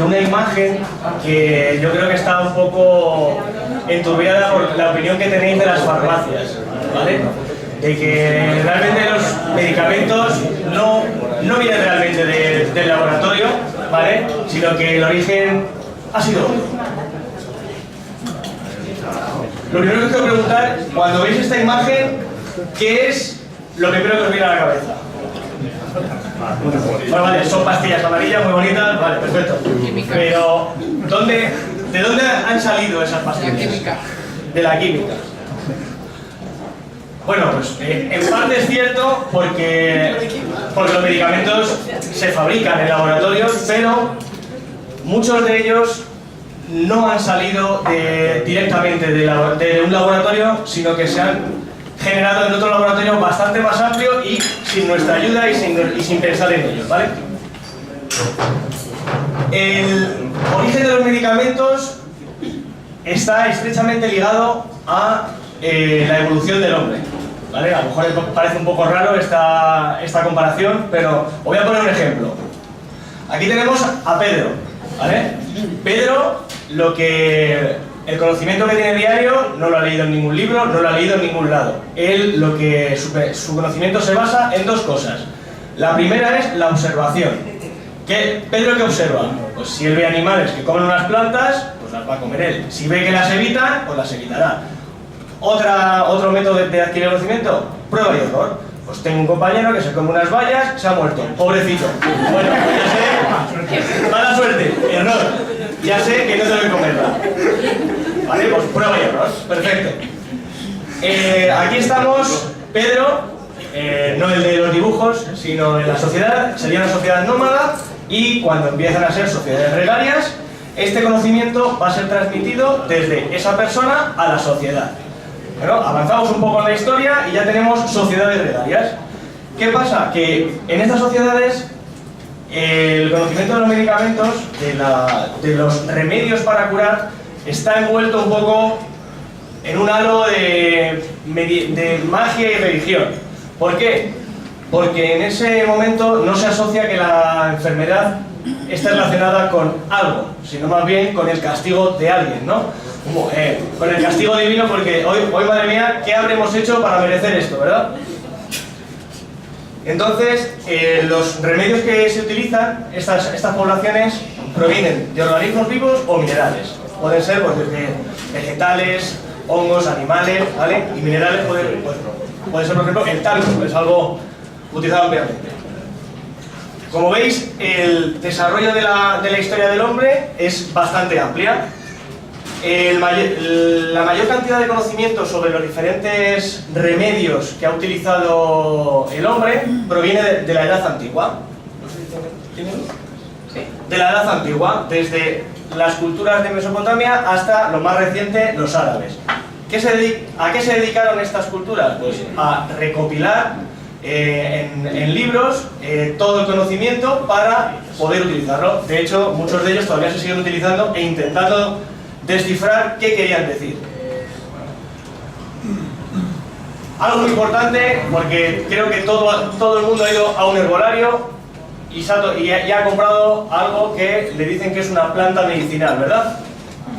una imagen que yo creo que está un poco enturbiada por la opinión que tenéis de las farmacias, ¿vale? De que realmente los medicamentos no vienen realmente del laboratorio, ¿vale? Sino que el origen ha sido otro. Lo primero que os quiero preguntar, cuando veis esta imagen, ¿qué es lo primero que os viene a la cabeza? Bueno, vale, son pastillas amarillas muy bonitas, vale, perfecto. Pero, ¿de dónde han salido esas pastillas? La química. De la química. Bueno, pues en parte es cierto porque los medicamentos se fabrican en laboratorios, pero muchos de ellos no han salido directamente de un laboratorio, sino que se han generado en otro laboratorio bastante más amplio y sin nuestra ayuda y sin pensar en ellos, ¿vale? El origen de los medicamentos está estrechamente ligado a la evolución del hombre, ¿vale? A lo mejor parece un poco raro esta comparación, pero os voy a poner un ejemplo. Aquí tenemos a Pedro, ¿vale? Pedro, el conocimiento que tiene diario no lo ha leído en ningún libro, no lo ha leído en ningún lado. Él, su conocimiento se basa en dos cosas. La primera es la observación. ¿Pedro qué observa? Pues si él ve animales que comen unas plantas, pues las va a comer él. Si ve que las evitan, pues las evitará. Otro método de adquirir conocimiento, prueba y error. Pues tengo un compañero que se come unas bayas, se ha muerto, pobrecito. Bueno, pues ya sé, mala suerte, error. Ya sé que no tengo que comerla. Vale, pues prueba y error, perfecto. Aquí estamos, Pedro, no el de los dibujos, sino en la sociedad, sería una sociedad nómada, y cuando empiezan a ser sociedades gregarias, este conocimiento va a ser transmitido desde esa persona a la sociedad. Bueno, avanzamos un poco en la historia y ya tenemos sociedades gregarias. ¿Qué pasa? Que en estas sociedades el conocimiento de los medicamentos, de los remedios para curar, está envuelto un poco en un halo de magia y religión. ¿Por qué? Porque en ese momento no se asocia que la enfermedad esté relacionada con algo, sino más bien con el castigo de alguien, ¿no? Con el castigo divino, porque hoy, madre mía, ¿qué habremos hecho para merecer esto, verdad? Entonces, los remedios que se utilizan, estas poblaciones, provienen de organismos vivos o minerales. Pueden ser pues, desde vegetales, hongos, animales, ¿vale? Y minerales puede ser, por ejemplo, el talco, es algo utilizado ampliamente. Como veis, el desarrollo de la historia del hombre es bastante amplia. La mayor cantidad de conocimiento sobre los diferentes remedios que ha utilizado el hombre proviene de la Edad Antigua. De la Edad Antigua, desde las culturas de Mesopotamia hasta lo más reciente, los árabes. ¿A qué se dedicaron estas culturas? Pues a recopilar en libros todo el conocimiento para poder utilizarlo. De hecho, muchos de ellos todavía se siguen utilizando e intentando descifrar qué querían decir. Algo muy importante, porque creo que todo el mundo ha ido a un herbolario y ha comprado algo que le dicen que es una planta medicinal, ¿verdad?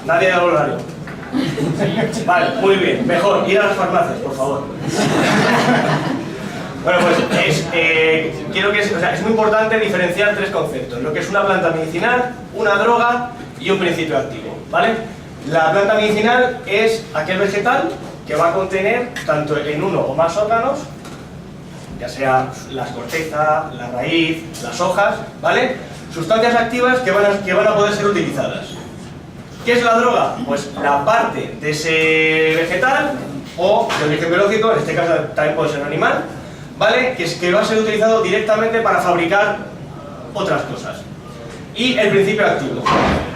Nadie ha ido al herbolario. Vale, muy bien. Mejor, ir a las farmacias, por favor. Bueno, pues es muy importante diferenciar tres conceptos: lo que es una planta medicinal, una droga y un principio activo, ¿vale? La planta medicinal es aquel vegetal que va a contener, tanto en uno o más órganos, ya sea la corteza, la raíz, las hojas, ¿vale? Sustancias activas que van a poder ser utilizadas. ¿Qué es la droga? Pues la parte de ese vegetal o de origen biológico, en este caso también puede ser un animal, ¿vale? Que va a ser utilizado directamente para fabricar otras cosas. Y el principio activo.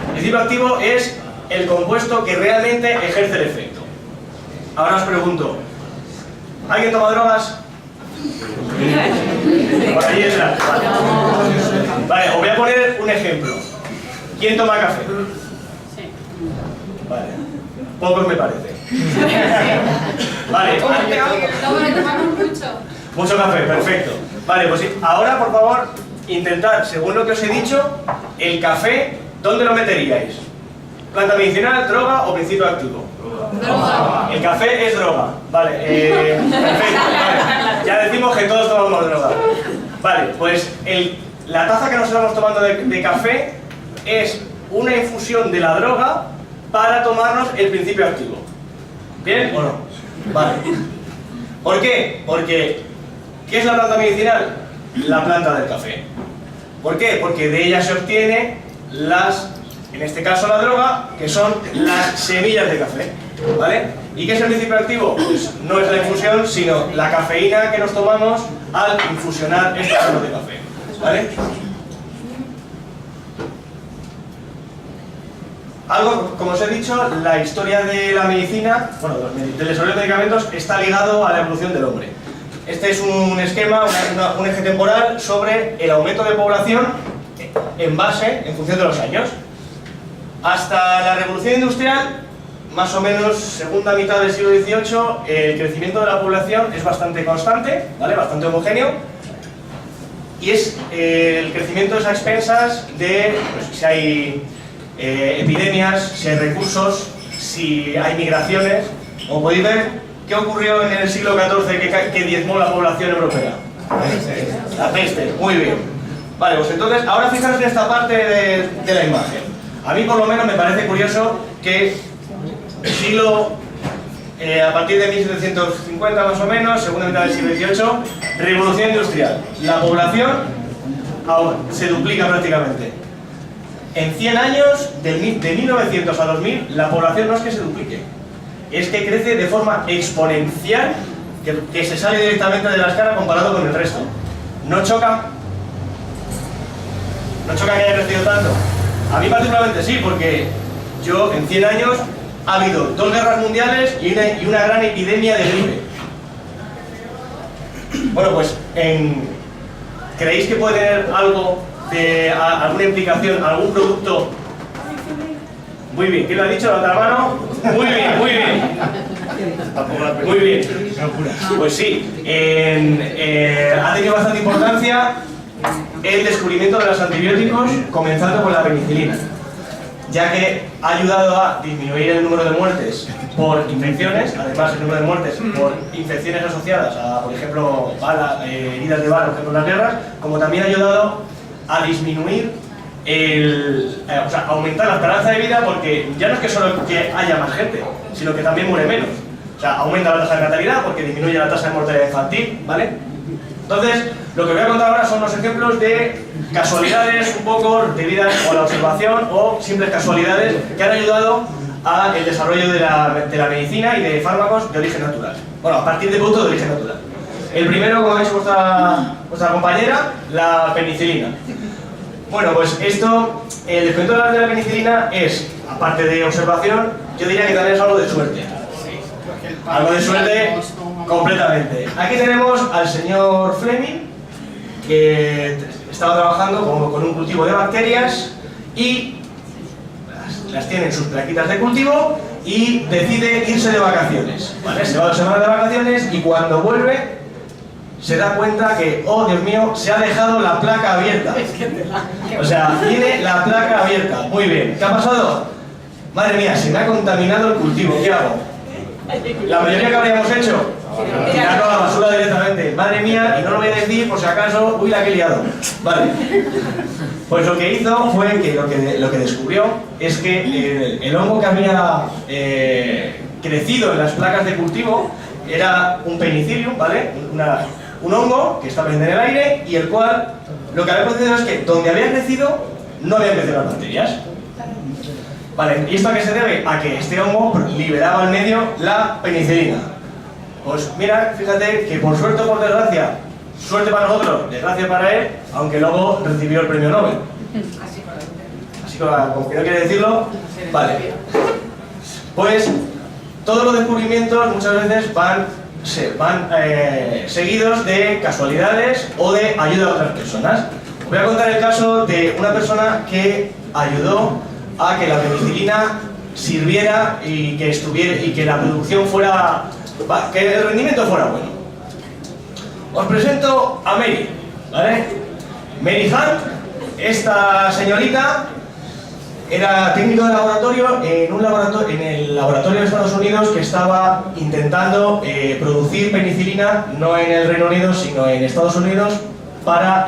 El principio activo es el compuesto que realmente ejerce el efecto. Ahora os pregunto, ¿alguien toma drogas? Por ahí detrás. Vale, os voy a poner un ejemplo. ¿Quién toma café? Vale, pocos me parece. Vale, mucho café, perfecto. Vale, pues ahora por favor intentad, según lo que os he dicho, el café ¿Dónde lo meteríais? ¿Planta medicinal, droga o principio activo? Droga. El café es droga. Vale, perfecto. Vale. Ya decimos que todos tomamos droga. Vale, pues la taza que nos estamos tomando de café es una infusión de la droga para tomarnos el principio activo. ¿Bien o no? Vale. ¿Por qué? Porque, ¿qué es la planta medicinal? La planta del café. ¿Por qué? Porque de ella se obtiene en este caso la droga, que son las semillas de café. ¿Vale? ¿Y qué es el principio activo? Pues no es la infusión, sino la cafeína que nos tomamos al infusionar este grano de café. ¿Vale? Algo, como os he dicho, la historia de la medicina, bueno, del desarrollo de medicamentos está ligado a la evolución del hombre. Este es un esquema, un eje temporal sobre el aumento de población en función de los años. Hasta la revolución industrial, más o menos segunda mitad del siglo XVIII, el crecimiento de la población es bastante constante, ¿vale? Bastante homogéneo, y es el crecimiento es a expensas de pues, si hay epidemias, si hay recursos, si hay migraciones. Como podéis ver, ¿qué ocurrió en el siglo XIV que diezmó la población europea? La peste, muy bien. Vale, pues entonces, ahora fijaros en esta parte de la imagen. A mí por lo menos me parece curioso que a partir de 1750 más o menos, segunda mitad del siglo XVIII, revolución industrial. La población se duplica prácticamente. En 100 años, de 1900 a 2000, la población no es que se duplique, es que crece de forma exponencial, que se sale directamente de la escala comparado con el resto. ¿No choca? ¿No choca que haya crecido tanto? A mí particularmente sí, porque yo en 100 años ha habido 2 guerras mundiales y una gran epidemia de gripe. Bueno, pues, ¿creéis que puede tener algo de alguna implicación, algún producto? Muy bien, ¿quién lo ha dicho? Levanta la mano. Muy bien, muy bien. Muy bien. Pues sí, ha tenido bastante importancia el descubrimiento de los antibióticos, comenzando con la penicilina, ya que ha ayudado a disminuir el número de muertes por infecciones, además el número de muertes por infecciones asociadas a, por ejemplo, heridas de bala, por ejemplo, en las guerras, como también ha ayudado a disminuir o sea, aumentar la esperanza de vida, porque ya no es que solo que haya más gente, sino que también muere menos. O sea, aumenta la tasa de natalidad porque disminuye la tasa de mortalidad infantil, ¿vale? Entonces, lo que voy a contar ahora son los ejemplos de casualidades un poco debidas a la observación o simples casualidades que han ayudado al desarrollo de la medicina y de fármacos de origen natural. Bueno, a partir de productos de origen natural. El primero, como ha dicho vuestra compañera, la penicilina. Bueno, pues esto, el descubrimiento de la penicilina es, aparte de observación, yo diría que también es algo de suerte. Algo de suerte completamente. Aquí tenemos al señor Fleming, que estaba trabajando con un cultivo de bacterias y las tiene en sus plaquitas de cultivo y decide irse de vacaciones, ¿vale? Se va 2 semanas de vacaciones y cuando vuelve se da cuenta que, oh Dios mío, se ha dejado la placa abierta. O sea, tiene la placa abierta. Muy bien. ¿Qué ha pasado? Madre mía, se me ha contaminado el cultivo. ¿Qué hago? La mayoría que habríamos hecho, tirarlo a la basura directamente. Madre mía, y no lo voy a decir por si acaso, uy, la que he liado. Vale. Pues lo que hizo fue que lo que descubrió es que el hongo que había crecido en las placas de cultivo era un penicillium, ¿vale? Un hongo que está presente en el aire y el cual lo que había procedido es que donde había crecido no habían crecido las bacterias. Vale, ¿y esto a qué se debe? A que este hongo liberaba al medio la penicilina. Pues mira, fíjate que por suerte o por desgracia, suerte para nosotros, desgracia para él, aunque luego recibió el premio Nobel. Así como que no quiere decirlo, vale. Pues todos los descubrimientos muchas veces van seguidos de casualidades o de ayuda a otras personas. Voy a contar el caso de una persona que ayudó a que la penicilina sirviera y que la producción fuera, que el rendimiento fuera bueno. Os presento a Mary, ¿vale? Mary Hunt, esta señorita, Era técnico de laboratorio en el laboratorio de Estados Unidos que estaba intentando producir penicilina, no en el Reino Unido, sino en Estados Unidos, para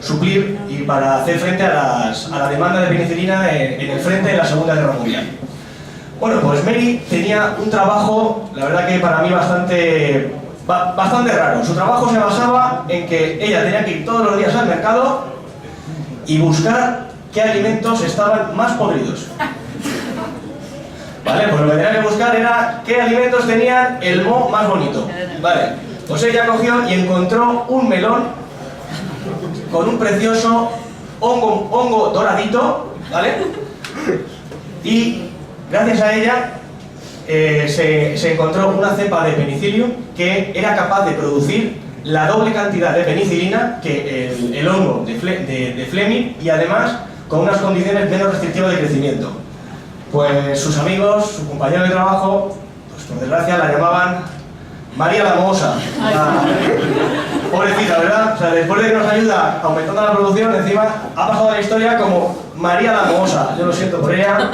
suplir y para hacer frente a la demanda de penicilina en el frente de la Segunda Guerra Mundial. Bueno, pues Mary tenía un trabajo, la verdad que para mí bastante raro. Su trabajo se basaba en que ella tenía que ir todos los días al mercado y buscar qué alimentos estaban más podridos. Vale, pues lo que tenía que buscar era qué alimentos tenían el moho más bonito. Vale, pues ella cogió y encontró un melón con un precioso hongo doradito, ¿vale? Y gracias a ella se encontró una cepa de penicillium que era capaz de producir la doble cantidad de penicilina que el hongo de Fleming, y además con unas condiciones menos restrictivas de crecimiento. Pues sus amigos, su compañero de trabajo, pues por desgracia la llamaban María la Mohosa. Pobrecita, ¿verdad? O sea, después de que nos ayuda aumentando la producción, encima ha pasado a la historia como María la Mohosa. Yo lo siento por ella.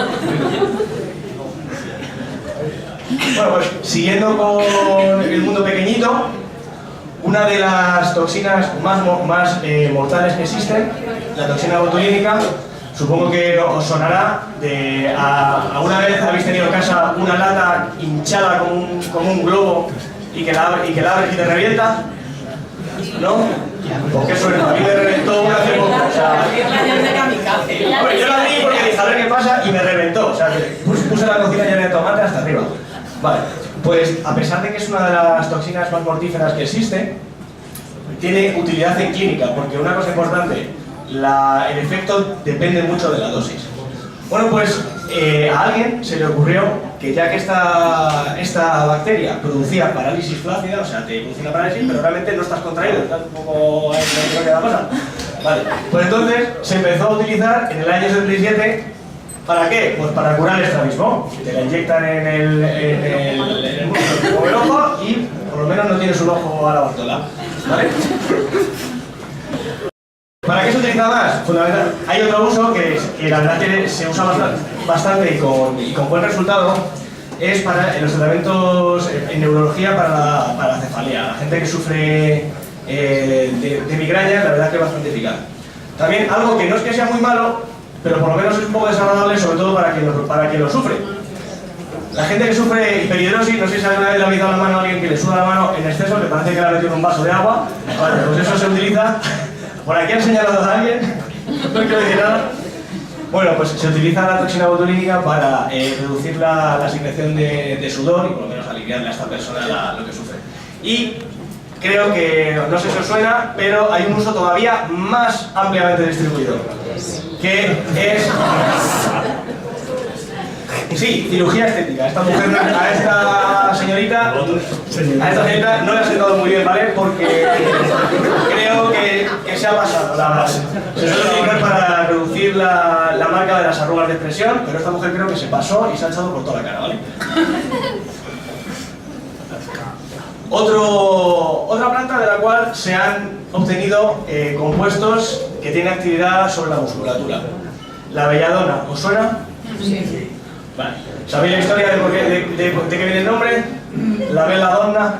Bueno, pues siguiendo con el mundo pequeño, una de las toxinas más mortales que existen, la toxina botulínica, supongo que os sonará de alguna vez habéis tenido en casa una lata hinchada como un globo y que la abres y te revienta, ¿no? Porque suena, a mí me reventó una hace poco, o sea, bueno, yo la abrí porque dije a ver qué pasa y me reventó, o sea, puse la cocina llena de tomate hasta arriba. Vale, pues a pesar de que es una de las toxinas más mortíferas que existe, tiene utilidad en clínica, porque una cosa importante, el efecto depende mucho de la dosis. Bueno, pues a alguien se le ocurrió que ya que esta bacteria producía parálisis flácida, o sea, te produce una parálisis, pero realmente no estás contraído, estás un poco ahí que la cosa. Vale, pues entonces se empezó a utilizar en el año 77. ¿Para qué? Pues para curar el estrabismo. Te la inyectan en el músculo del ojo y por lo menos no tienes un ojo a la bartola. ¿Vale? ¿Para qué se utiliza más? Fundamental. Hay otro uso que la verdad que se usa bastante y con buen resultado. Es para los tratamientos en neurología para la cefalea. La gente que sufre de migraña, la verdad que es bastante eficaz. También algo que no es que sea muy malo, pero por lo menos es un poco desagradable, sobre todo para quien lo sufre. La gente que sufre hiperhidrosis, no sé si alguna vez le habéis dado la mano a alguien que le suda la mano en exceso, que parece que le ha metido en un vaso de agua. Vale, pues eso se utiliza. ¿Por aquí han señalado a alguien? No quiero decir nada. Bueno, pues se utiliza la toxina botulínica para reducir la secreción de sudor y por lo menos aliviarle a esta persona lo que sufre. Y creo que, no sé si os suena, pero hay un uso todavía más ampliamente distribuido, que es... Sí, cirugía estética. A esta señorita no le ha sentado muy bien, ¿vale? Porque creo que se ha pasado la base. Se suele utilizar para reducir la marca de las arrugas de expresión, pero esta mujer creo que se pasó y se ha echado por toda la cara, ¿vale? Otra planta de la cual se han obtenido compuestos que tienen actividad sobre la musculatura. La belladona, ¿os suena? Sí. Vale. ¿Sabéis la historia de qué viene el nombre? La belladona.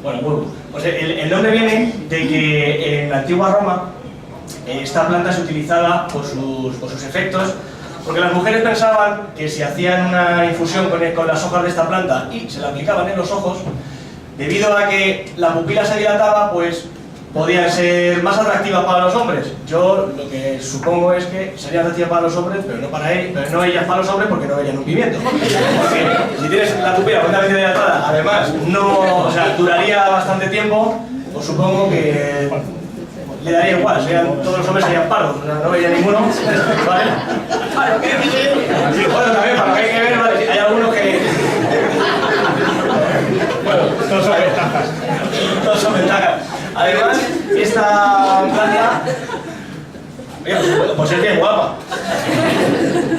Bueno, pues el nombre viene de que en la antigua Roma esta planta se utilizaba por sus efectos, porque las mujeres pensaban que si hacían una infusión con las hojas de esta planta y se la aplicaban en los ojos, debido a que la pupila se dilataba, pues podían ser más atractivas para los hombres. Yo lo que supongo es que sería atractiva para los hombres, pero no ellas para los hombres, porque no verían un pimiento. Porque si tienes la pupila completamente dilatada, además no, o sea, duraría bastante tiempo, pues supongo que le daría igual, todos los hombres serían pardos, no vería ninguno, ¿vale? Bueno, también para lo que hay que ver, ¿vale? Hay algunos que... Bueno, todos son ventajas. Todos son ventajas. Además, esta planta... Pues es bien guapa.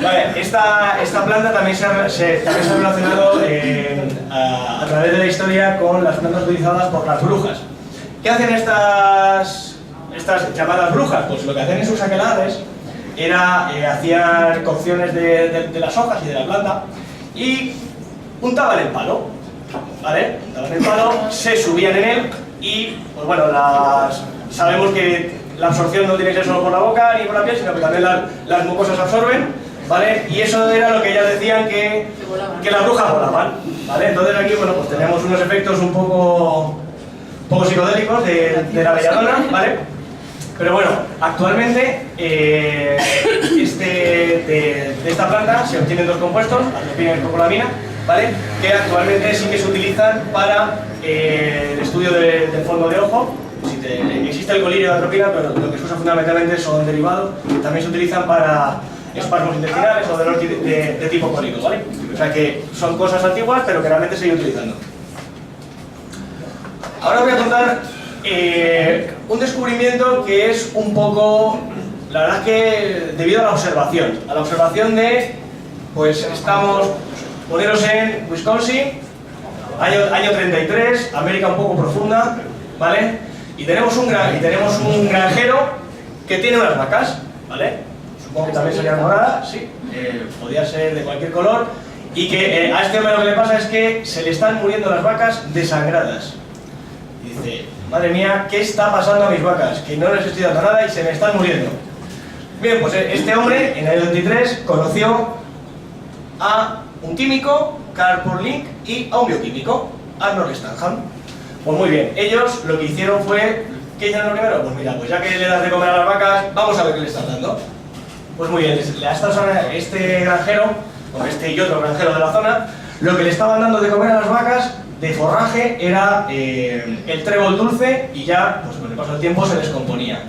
Vale, esta planta también se ha relacionado a través de la historia con las plantas utilizadas por las brujas. ¿Qué hacen estas llamadas brujas? Pues lo que hacen en sus aquelarres era, hacían cocciones de las hojas y de la planta y untaban el palo, ¿vale? Untaban el palo, se subían en él y, pues bueno, sabemos que la absorción no tiene que ser solo por la boca ni por la piel, sino que también las mucosas absorben, ¿vale? Y eso era lo que ellas decían que las brujas volaban, ¿vale? Entonces aquí, bueno, pues tenemos unos efectos un poco psicodélicos de la belladona, ¿vale? Pero bueno, actualmente de esta planta se obtienen dos compuestos, atropina y copolamina, ¿vale? Que actualmente sí que se utilizan para el estudio del fondo de ojo. Existe el colirio de atropina, pero lo que se usa fundamentalmente son derivados que también se utilizan para espasmos intestinales o dolor de tipo cólico, ¿vale? O sea que son cosas antiguas, pero que realmente se siguen utilizando. Ahora voy a contar un descubrimiento que es un poco, la verdad es que debido a la observación de, pues estamos, poneros en Wisconsin, año 33, América un poco profunda, ¿vale? Y tenemos un granjero que tiene unas vacas, ¿vale? Supongo que también serían moradas, sí, podía ser de cualquier color, y que a este hombre lo que le pasa es que se le están muriendo las vacas desangradas. Y dice, madre mía, ¿qué está pasando a mis vacas? Que no les estoy dando nada y se me están muriendo. Bien, pues este hombre en el 23 conoció a un químico, Carl Porlink, y a un bioquímico, Arnold Stanham. Pues muy bien, ellos lo que hicieron fue, ¿qué hicieron lo primero? Pues mira, pues ya que le das de comer a las vacas, vamos a ver qué le están dando. Pues muy bien, este granjero, o este y otro granjero de la zona, lo que le estaban dando de comer a las vacas de forraje era el trébol dulce y ya, pues con el paso del tiempo se descomponía.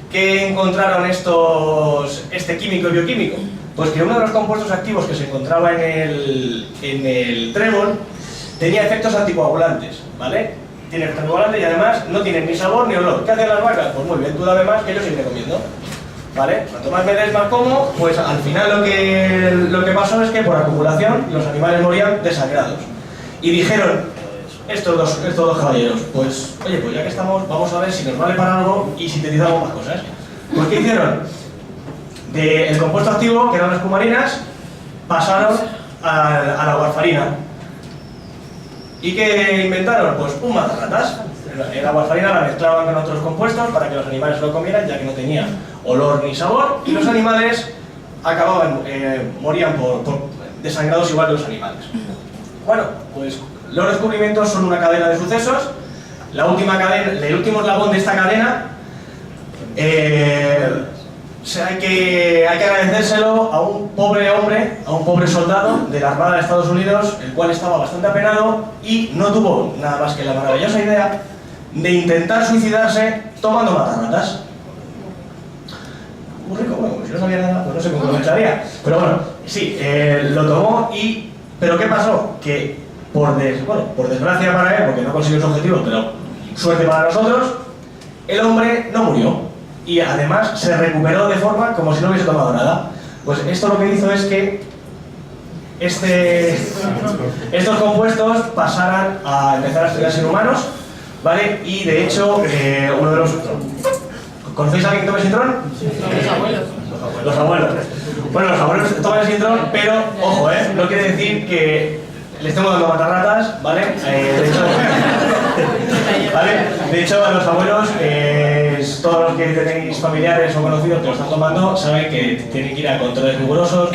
¿Qué encontraron este químico y bioquímico? Pues que uno de los compuestos activos que se encontraba en el trébol tenía efectos anticoagulantes, ¿vale? Tiene efectos anticoagulantes y además no tienen ni sabor ni olor. ¿Qué hacen las vacas? Pues muy bien, tú dame más que yo seguiré comiendo, ¿vale? Cuanto más me des, más como, pues al final lo que pasó es que por acumulación los animales morían desangrados. Y dijeron, estos dos caballeros, pues oye, pues ya que estamos, vamos a ver si nos vale para algo y sintetizamos más cosas. Pues ¿qué hicieron? Del compuesto activo, que eran las cumarinas, pasaron a la warfarina. ¿Y qué inventaron? Pues un matarratas. La warfarina la mezclaban con otros compuestos para que los animales lo comieran, ya que no tenía olor ni sabor, y los animales morían por desangrados igual que los animales. Bueno, pues los descubrimientos son una cadena de sucesos. El último eslabón de esta cadena hay que agradecérselo a un pobre hombre, a un pobre soldado de la Armada de Estados Unidos, el cual estaba bastante apenado y no tuvo nada más que la maravillosa idea de intentar suicidarse tomando matarratas. Muy rico, bueno, si no sabía nada, pues no sé cómo lo echaría. Pero bueno, sí, lo tomó y... ¿Pero qué pasó? Que por desgracia para él, porque no consiguió su objetivo, pero suerte para nosotros, el hombre no murió. Y además se recuperó de forma como si no hubiese tomado nada. Pues esto lo que hizo es que estos compuestos pasaran a empezar a estudiarse en humanos, ¿vale? Y de hecho, uno de los... ¿Conocéis a alguien que tome Sintrón? Los abuelos. Los abuelos. Bueno, los abuelos toman el Sintrón, pero, ojo, no quiere decir que le estemos dando matarratas, ¿vale? De hecho, a los abuelos, todos los que tenéis familiares o conocidos que lo están tomando, saben que tienen que ir a controles rigurosos.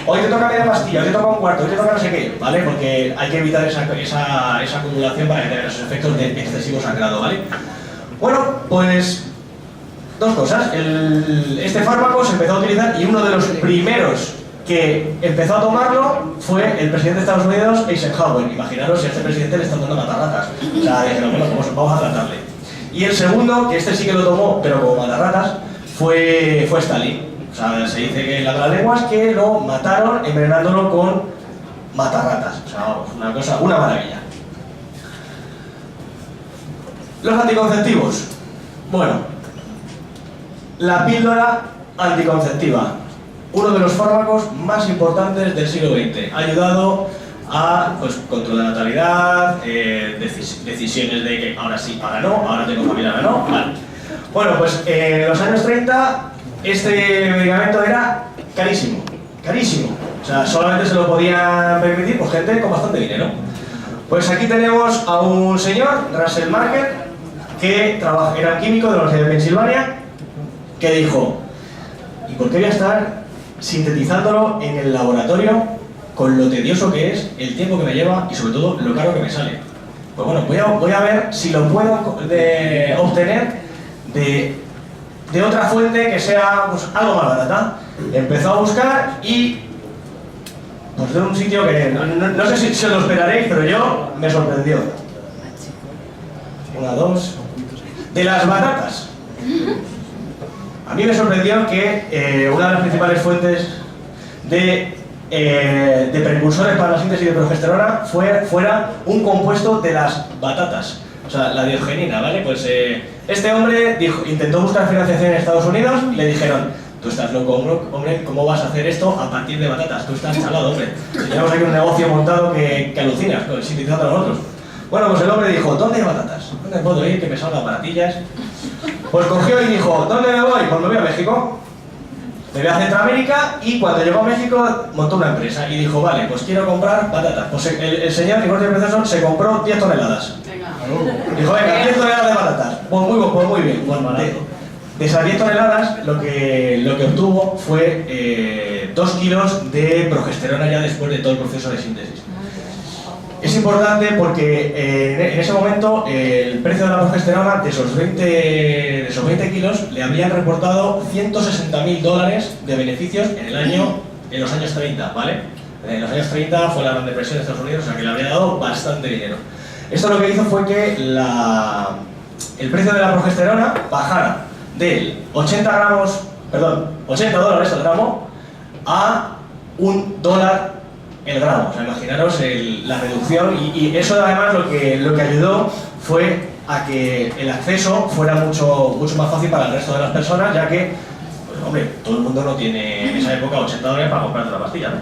Hoy te toca media pastilla, hoy te toca un cuarto, hoy te toca no sé qué, ¿vale? Porque hay que evitar esa acumulación para que tenga esos efectos de excesivo sangrado, ¿vale? Bueno, pues... dos cosas. Este fármaco se empezó a utilizar y uno de los primeros que empezó a tomarlo fue el presidente de Estados Unidos, Eisenhower. Imaginaros si a este presidente le están dando matarratas. O sea, dijeron, bueno, pues vamos a tratarle. Y el segundo, que este sí que lo tomó, pero como matarratas, fue Stalin. O sea, se dice que en la lengua es que lo mataron envenenándolo con matarratas. O sea, vamos, una maravilla. Los anticonceptivos. Bueno, la píldora anticonceptiva, uno de los fármacos más importantes del siglo XX. Ha ayudado a control de la natalidad, decisiones de que ahora sí, ahora no, ahora tengo familia, ahora no. Vale. Bueno, pues en los años 30 este medicamento era carísimo, carísimo. O sea, solamente se lo podían permitir pues, gente con bastante dinero. Pues aquí tenemos a un señor, Russell Marker, que era un químico de la Universidad de Pensilvania, que dijo, ¿y por qué voy a estar sintetizándolo en el laboratorio con lo tedioso que es, el tiempo que me lleva y sobre todo lo caro que me sale? Pues bueno, voy a ver si lo puedo obtener de otra fuente que sea pues, algo más barata. Empezó a buscar y pues de un sitio que no sé si lo esperaréis, pero yo me sorprendió. Una, dos... De las batatas. A mí me sorprendió que una de las principales fuentes de precursores para la síntesis de progesterona fuera un compuesto de las batatas. O sea, la diogenina, ¿vale? Pues este hombre intentó buscar financiación en Estados Unidos y le dijeron: tú estás loco, hombre, ¿cómo vas a hacer esto a partir de batatas? Tú estás chalado, hombre. Tenemos aquí un negocio montado que alucinas, sintetizando a nosotros. Bueno, pues el hombre dijo: ¿dónde hay batatas? ¿Dónde puedo ir? Que me salgan baratillas. Pues cogió y dijo: ¿dónde me voy? Pues me voy a México. Me voy a Centroamérica, y cuando llegó a México montó una empresa y dijo: vale, pues quiero comprar batatas. Pues el señor Nicolás de Proceso se compró 10 toneladas. Dijo: venga, 10 toneladas de batatas. Pues muy bien. Bueno, de esas 10 toneladas lo que obtuvo fue 2 kilos de progesterona ya después de todo el proceso de síntesis. Es importante porque en ese momento el precio de la progesterona de esos 20 kilos le habrían reportado $160.000 de beneficios en los años 30, ¿vale? En los años 30 fue la Gran Depresión de Estados Unidos, o sea que le habría dado bastante dinero. Esto lo que hizo fue que el precio de la progesterona bajara del 80 dólares el gramo a $1 el gramo. O sea, imaginaros la reducción, y eso además lo que ayudó fue a que el acceso fuera mucho más fácil para el resto de las personas, ya que, pues, hombre, todo el mundo no tiene en esa época $80 para comprarte una pastilla, ¿no?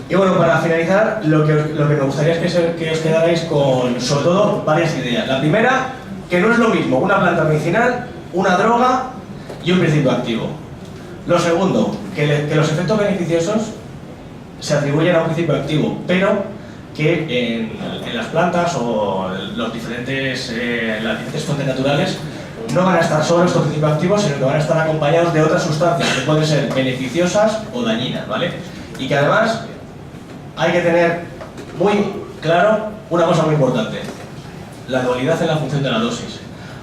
Y bueno, para finalizar, lo que me gustaría es que os quedarais con, sobre todo, varias ideas. La primera, que no es lo mismo una planta medicinal, una droga y un principio activo. Lo segundo, que los efectos beneficiosos se atribuyen a un principio activo, pero que en las plantas o las diferentes fuentes naturales no van a estar solo estos principios activos, sino que van a estar acompañados de otras sustancias que pueden ser beneficiosas o dañinas, ¿vale? Y que además hay que tener muy claro una cosa muy importante: la dualidad en la función de la dosis.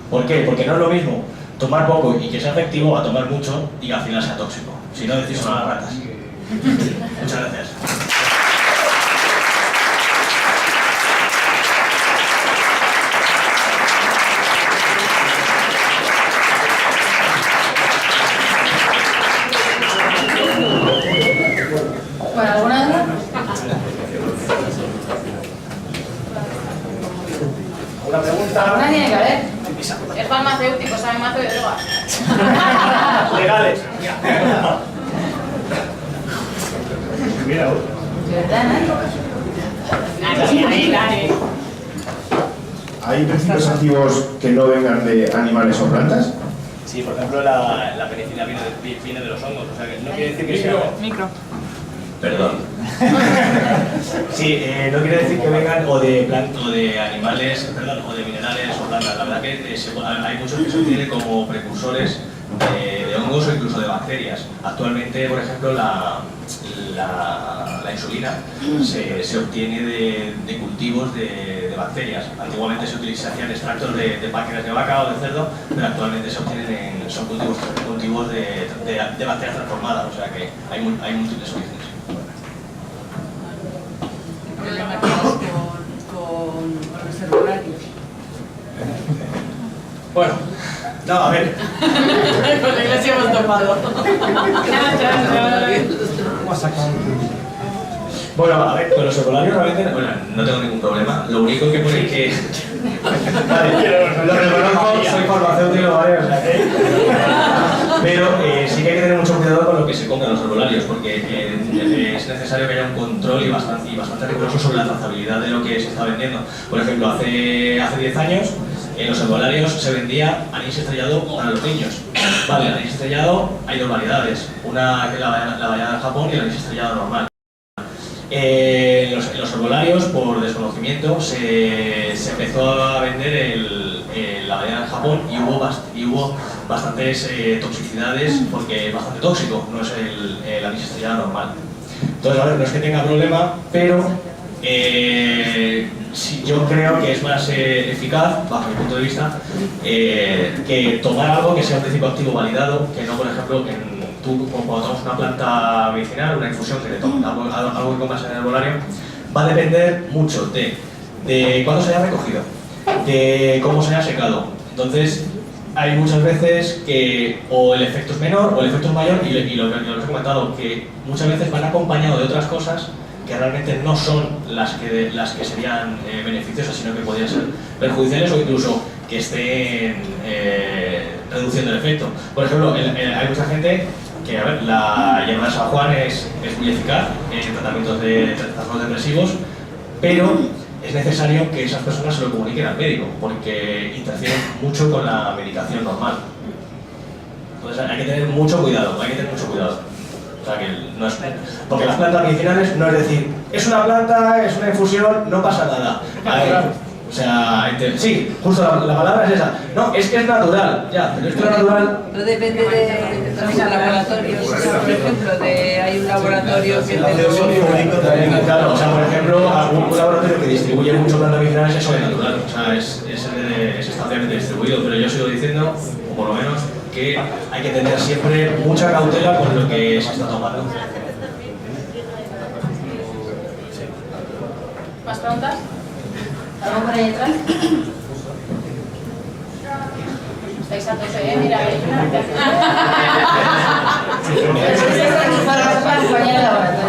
¿Por qué? Porque no es lo mismo tomar poco y que sea efectivo a tomar mucho y que al final sea tóxico. Si no, decís son las ratas. Muchas gracias. Bueno, ¿alguna duda? ¿Una pregunta? ¿Alguna tiene que haber? Es farmacéutico, sabe mazo de drogas. Legales. Mira, ¿De verdad, nadie? ¿Hay principios activos que no vengan de animales o plantas? sí, por ejemplo, la penicilina viene de los hongos, o sea que no quiere decir que sea... Micro. Perdón. Sí, no quiere decir que vengan o de animales, perdón, o de minerales o plantas. La verdad que hay muchos que se obtienen como precursores de hongos o incluso de bacterias. Actualmente, por ejemplo, la insulina se obtiene de cultivos de bacterias. Antiguamente se hacían extractos de páncreas de vaca o de cerdo, pero actualmente son cultivos de bacterias transformadas, o sea que hay múltiples orígenes. Problemáticos con los herbolarios. Bueno, no, a ver. Con la iglesia hemos topado. Bueno, a ver, con los herbolarios realmente no tengo ningún problema. Lo único que pone es que... Vale, lo reconozco, soy farmacéutico, ¿vale? O sea que... Pero sí que hay que tener mucho cuidado con lo que se compra en los herbolarios, porque es necesario que haya un control y bastante riguroso sobre la trazabilidad de lo que se está vendiendo. Por ejemplo, hace 10 años En los herbolarios se vendía anís estrellado para los niños. Vale, el anís estrellado hay dos variedades, una que es la variedad de Japón y el anís estrellado normal. En los herbolarios, por desconocimiento, se empezó a vender la variedad de Japón y hubo bastantes toxicidades porque es bastante tóxico, no es el anís estrellado normal. Entonces, vale, no es que tenga problema, pero sí, yo creo que es más eficaz, bajo mi punto de vista, que tomar algo que sea un principio activo validado, que no, por ejemplo, tú cuando tomas una planta medicinal, una infusión que te tomas, algo que comas en el herbolario, va a depender mucho de cuándo se haya recogido, de cómo se haya secado. Entonces, hay muchas veces que o el efecto es menor o el efecto es mayor, y lo que os he comentado, que muchas veces van acompañados de otras cosas que realmente no son las que serían beneficiosas, sino que podrían ser perjudiciales o incluso que estén reduciendo el efecto. Por ejemplo, hay mucha gente que, a ver, la hierba de San Juan es muy eficaz en tratamientos de trastornos depresivos, pero es necesario que esas personas se lo comuniquen al médico, porque interfieren mucho con la medicación normal. Entonces hay que tener mucho cuidado, O sea, que no es, porque las plantas medicinales no es decir, es una planta, es una infusión, no pasa nada. O sea, sí, justo la palabra es esa. No, es que es natural, ya, pero esto es natural. No depende de los laboratorios. O sea, por ejemplo, hay un laboratorio que te... Claro, o sea, por ejemplo, un laboratorio que distribuye mucho plantas medicinales es Soy Natural. O sea, es estancialmente distribuido, pero yo sigo diciendo, o por lo menos, que hay que tener siempre mucha cautela con lo que se está tomando. ¿Más preguntas? ¿Algo por ahí detrás? Estáis a tope, mira,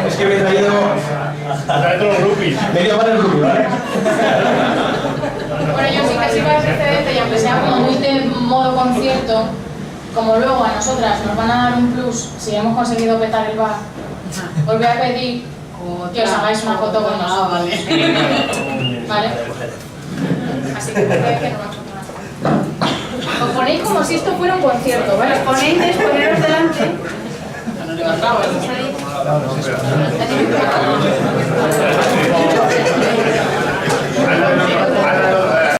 Es que me he traído medio para el grupo, ¿vale? Bueno, yo sí que sigo el precedente, y aunque sea como muy de modo concierto, como luego a nosotras nos van a dar un plus si hemos conseguido petar el bar, os voy a pedir que os hagáis una foto con nosotros. ¿Vale? Así que no vamos a tomar. Os ponéis como si esto fuera un concierto, ¿vale? Os ponéis, poneros delante.